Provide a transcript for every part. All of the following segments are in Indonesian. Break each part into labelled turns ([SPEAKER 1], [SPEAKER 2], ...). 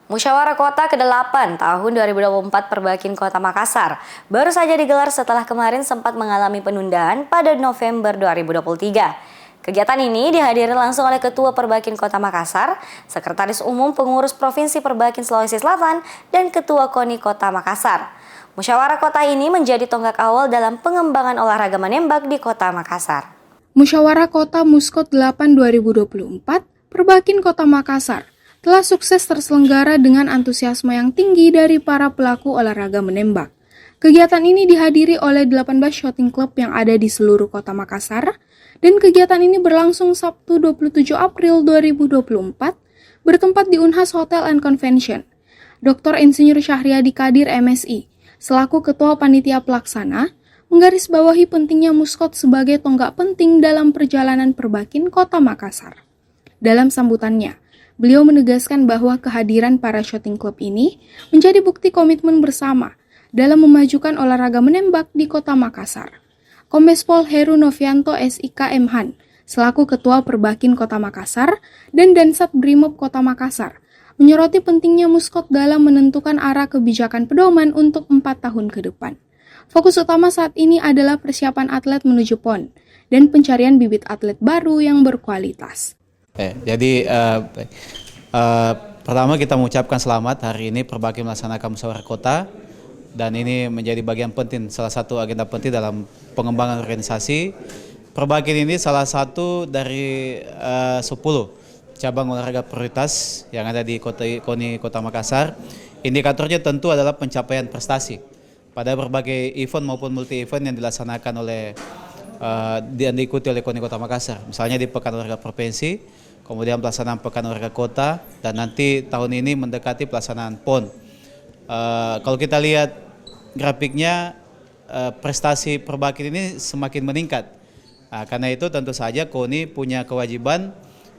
[SPEAKER 1] Musyawarah Kota ke-8 tahun 2024 Perbakin Kota Makassar baru saja digelar setelah kemarin sempat mengalami penundaan pada November 2023. Kegiatan ini dihadiri langsung oleh Ketua Perbakin Kota Makassar, Sekretaris Umum Pengurus Provinsi Perbakin Sulawesi Selatan, dan Ketua KONI Kota Makassar. Musyawarah Kota ini menjadi tonggak awal dalam pengembangan olahraga menembak di Kota Makassar.
[SPEAKER 2] Musyawarah Kota Muskot 8 2024 Perbakin Kota Makassar telah sukses terselenggara dengan antusiasme yang tinggi dari para pelaku olahraga menembak. Kegiatan ini dihadiri oleh 18 shooting club yang ada di seluruh Kota Makassar, dan kegiatan ini berlangsung Sabtu 27 April 2024 bertempat di Unhas Hotel and Convention. Dr. Insinyur Syahriadi Kadir MSI, selaku Ketua Panitia Pelaksana, menggarisbawahi pentingnya Muskot sebagai tonggak penting dalam perjalanan Perbakin Kota Makassar. Dalam sambutannya, beliau menegaskan bahwa kehadiran para shooting club ini menjadi bukti komitmen bersama dalam memajukan olahraga menembak di Kota Makassar. Kombes Pol Heru Novianto SIK Mhan, selaku Ketua Perbakin Kota Makassar dan Dansat Brimob Kota Makassar, menyoroti pentingnya Muskot dalam menentukan arah kebijakan pedoman untuk 4 tahun ke depan. Fokus utama saat ini adalah persiapan atlet menuju PON dan pencarian bibit atlet baru yang berkualitas.
[SPEAKER 3] Pertama kita mengucapkan selamat hari ini Perbakin melaksanakan musyawarah kota, dan ini menjadi bagian penting, salah satu agenda penting dalam pengembangan organisasi. Perbakin ini salah satu dari 10 cabang olahraga prioritas yang ada di KONI Kota Makassar. Indikatornya tentu adalah pencapaian prestasi pada berbagai event maupun multi event yang dilaksanakan oleh dan diikuti oleh KONI Kota Makassar. Misalnya di Pekan Olahraga Provinsi, kemudian pelaksanaan Pekan Olahraga Kota, dan nanti tahun ini mendekati pelaksanaan PON. Kalau kita lihat grafiknya, prestasi Perbakin ini semakin meningkat. Karena itu tentu saja KONI punya kewajiban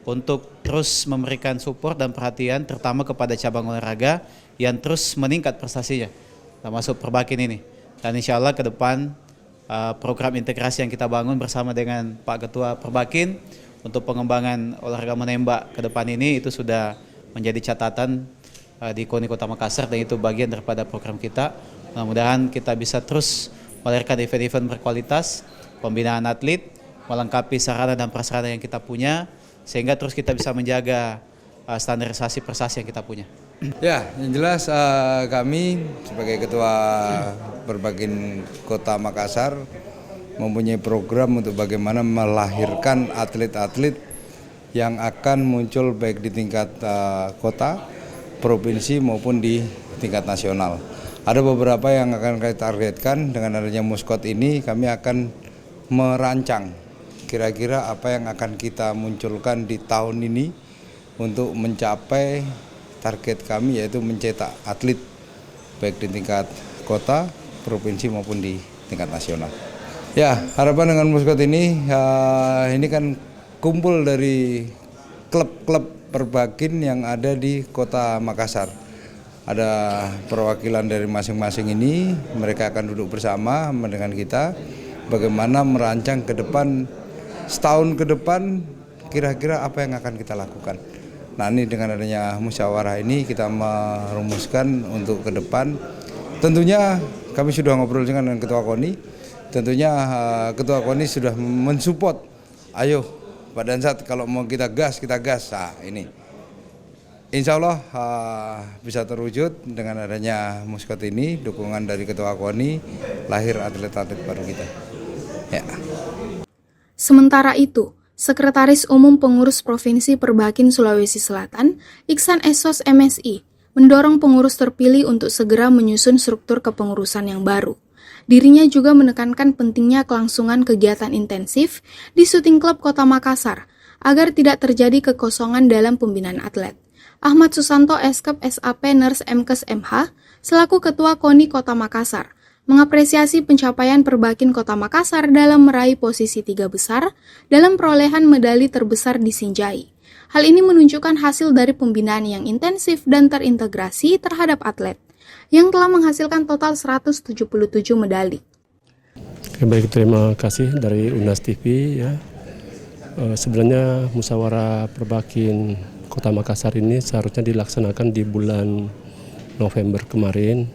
[SPEAKER 3] untuk terus memberikan support dan perhatian terutama kepada cabang olahraga yang terus meningkat prestasinya, termasuk Perbakin ini. Dan insya Allah ke depan program integrasi yang kita bangun bersama dengan Pak Ketua Perbakin untuk pengembangan olahraga menembak ke depan ini itu sudah menjadi catatan di KONI Kota Makassar, dan itu bagian daripada program kita. Mudah-mudahan kita bisa terus melahirkan event-event berkualitas, pembinaan atlet, melengkapi sarana dan prasarana yang kita punya, sehingga terus kita bisa menjaga standarisasi prestasi yang kita punya.
[SPEAKER 4] Ya, yang jelas kami sebagai Ketua Perbakin Kota Makassar mempunyai program untuk bagaimana melahirkan atlet-atlet yang akan muncul baik di tingkat kota, provinsi maupun di tingkat nasional. Ada beberapa yang akan kita targetkan. Dengan adanya Muskot ini kami akan merancang kira-kira apa yang akan kita munculkan di tahun ini untuk mencapai target kami, yaitu mencetak atlet baik di tingkat kota, provinsi maupun di tingkat nasional. Ya, harapan dengan Muskot ini kan kumpul dari klub-klub Perbakin yang ada di Kota Makassar. Ada perwakilan dari masing-masing ini, mereka akan duduk bersama dengan kita bagaimana merancang ke depan, setahun ke depan kira-kira apa yang akan kita lakukan. Nah, ini dengan adanya musyawarah ini kita merumuskan untuk ke depan. Tentunya kami sudah ngobrol dengan Ketua KONI. Tentunya Ketua KONI sudah mensupport. Ayo Pak Dansat, kalau mau kita gas, kita gas. Nah, ini insya Allah bisa terwujud dengan adanya Muskot ini, dukungan dari Ketua KONI, lahir atlet-atlet baru kita. Ya.
[SPEAKER 2] Sementara itu, Sekretaris Umum Pengurus Provinsi Perbakin Sulawesi Selatan, Iksan Esos MSI, mendorong pengurus terpilih untuk segera menyusun struktur kepengurusan yang baru. Dirinya juga menekankan pentingnya kelangsungan kegiatan intensif di Shooting Club Kota Makassar agar tidak terjadi kekosongan dalam pembinaan atlet. Ahmad Susanto Eskep SAP Nurse MKes MH, selaku Ketua KONI Kota Makassar, mengapresiasi pencapaian Perbakin Kota Makassar dalam meraih posisi 3 besar dalam perolehan medali terbesar di Sinjai. Hal ini menunjukkan hasil dari pembinaan yang intensif dan terintegrasi terhadap atlet, yang telah menghasilkan total 177 medali.
[SPEAKER 5] Baik, terima kasih dari Unas TV ya. Sebenarnya musyawarah Perbakin Kota Makassar ini seharusnya dilaksanakan di bulan November kemarin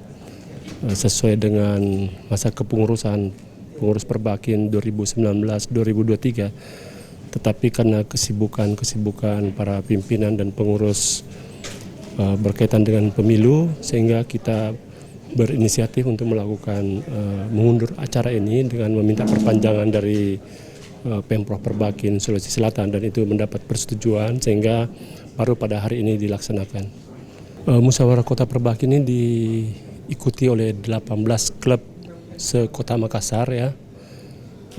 [SPEAKER 5] sesuai dengan masa kepengurusan pengurus Perbakin 2019-2023. Tetapi karena kesibukan para pimpinan dan pengurus berkaitan dengan pemilu, sehingga kita berinisiatif untuk melakukan mengundur acara ini dengan meminta perpanjangan dari Pemprov Perbakin Sulawesi Selatan, dan itu mendapat persetujuan sehingga baru pada hari ini dilaksanakan. Musyawarah Kota Perbakin ini diikuti oleh 18 klub se-Kota Makassar ya.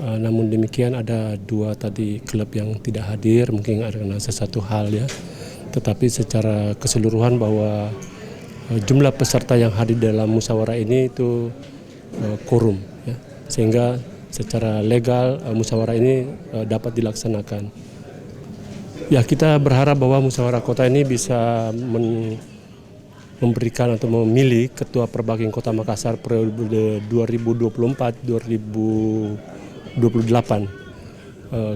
[SPEAKER 5] Namun demikian ada 2 tadi klub yang tidak hadir, mungkin karena sesuatu hal ya. Tetapi secara keseluruhan bahwa jumlah peserta yang hadir dalam musyawarah ini itu quorum ya. Sehingga secara legal musyawarah ini dapat dilaksanakan. Ya, kita berharap bahwa musyawarah kota ini bisa memberikan atau memilih ketua Perbakin Kota Makassar periode 2024-2028.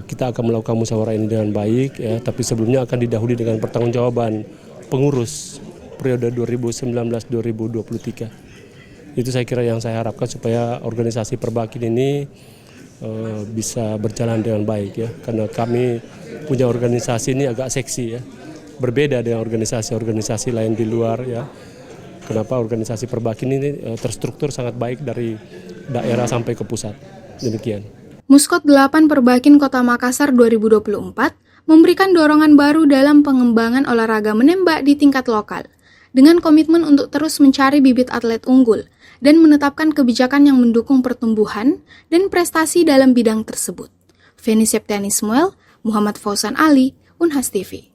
[SPEAKER 5] Kita akan melakukan musyawarah ini dengan baik ya, tapi sebelumnya akan didahului dengan pertanggungjawaban pengurus periode 2019-2023. Itu saya kira yang saya harapkan supaya organisasi Perbakin ini bisa berjalan dengan baik ya, karena kami punya organisasi ini agak seksi ya, berbeda dengan organisasi-organisasi lain di luar ya. Kenapa organisasi Perbakin ini terstruktur sangat baik dari daerah sampai ke pusat. Demikian.
[SPEAKER 2] Muskot 8 Perbakin Kota Makassar 2024 memberikan dorongan baru dalam pengembangan olahraga menembak di tingkat lokal, dengan komitmen untuk terus mencari bibit atlet unggul dan menetapkan kebijakan yang mendukung pertumbuhan dan prestasi dalam bidang tersebut. Feni Septiani Ismail, Muhammad Fauzan Ali, Unhas TV.